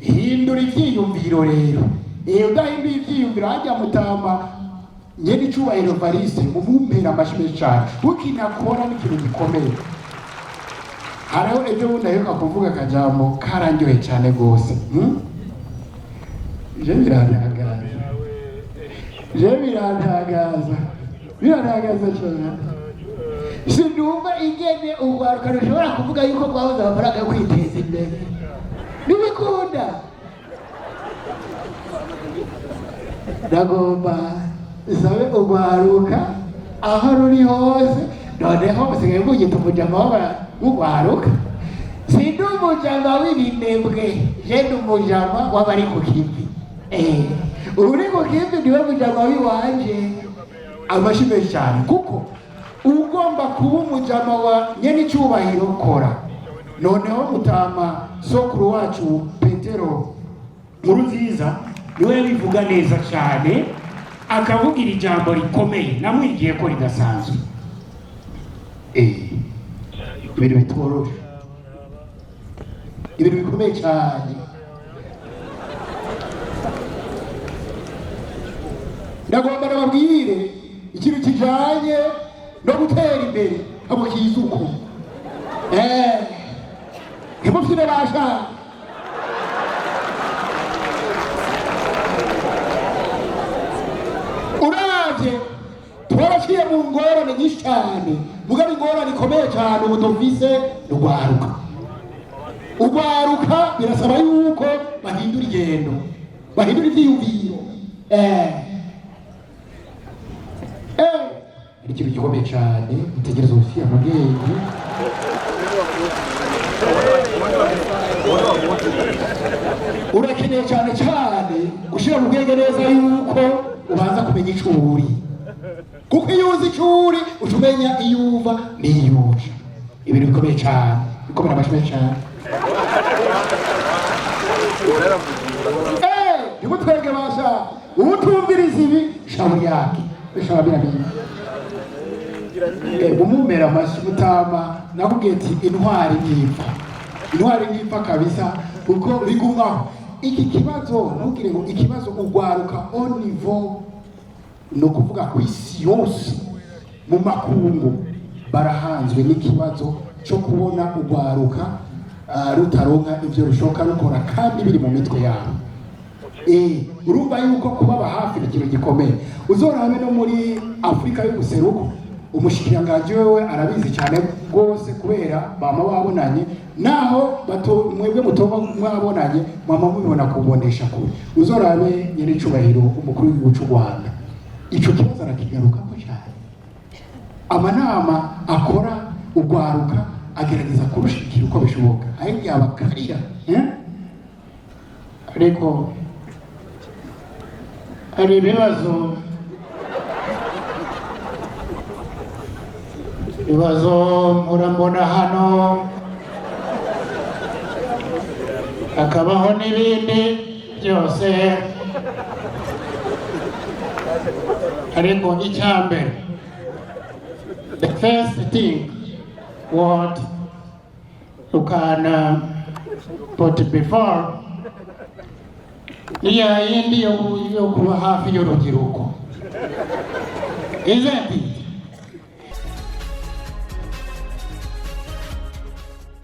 hindura ivyiyumviro rero udahinduye ivyiyumviro hajya mutama nyene icubahiro Evariste mumumpera amashimwe cyane ukinakora n'ikintu gikomeye. Hariho ejo bundi aheruka kuvuga akajambo karandyohe cyane gose. Je biranagaza cyane. Sindumva ingene urwaruka rushobora kuvuga yuko rwabuze amafaranga yo kwiteza imbere. Nibikunda. Ndagomba isabe urwaruka aho ruri hose noneho basigaye bugita umujama w'urwaruka. Sindi umujama w'ibinebwe, je ndi umujama w'abari ku kivi. Uri ku kivi niwe mujama w'iwanje. Amashimwe cyane kuko ugomba kuba umujama wa nyene icubahiro kora. Noneho mutama sokuru wacu Petero Nkurunziza niwe yabivuga neza cyane akavugira ijambo rikomeye namwigiye ko ridasanzwe. Ibintu bitoroshe, ibintu bikomeye cyane. Ndagomba nababwire ikintu kijanye no gutera imbere abo kizuko. Ntimufite basha uravye twaraciye mu ngorane nyinshi cyane mugabo ingorane ikomeye cyane ubu dufise urwaruka. Urwaruka birasaba yuko bahindura igendo, bahindura ivyiyumviro. Ikintu gikomeye cyane utegereza gufira amabwenge. Urakeneye cyane cyane gushira mu bwenge neza yuko ubanza kumenya icuri, kuko iyo uzi icuri ucumenya iyo uva n'iyo uja. Ibintu bikomeye cyane, bikomeye amashimwe cyane. Nimutwenge basha ubutumviriza ibi shamu yake bishabira umumera amashi mutama nakubwiye ati intwari ntipfa kabisa kuko bigumaho. Iki kibazo ntugire ngo ikibazo urwaruka au niveau no kuvuga ku isi yose mu makungu barahanzwe n'ikibazo cyo kubona urwaruka rutaronka ivyo rushoka rukora kandi biri mu mitwe yabo. Urumva yuko kubaba hafi ikintu gikomeye. Uzorabe no muri Afrika y'ubuseruko umushikiranganje wewe arabizi cyane rwose kubera bama babonanye naho mwebwe mutoba mwabonanye mama mubibona kubonesha kure. Uzorabe nyene icubahiro umukuru w'igihugu cy'u Rwanda ico kibazo arakigarukako cyane. Amanama akora urwaruka agerageza kurushikira uko bishoboka aho yabakarira ariko hari ibibazo murambona hano akabaho n'ibindi byose ariko icyambere the first thing what you can put before iya yindi yo kuba hafi y'urubyiruko isn't it?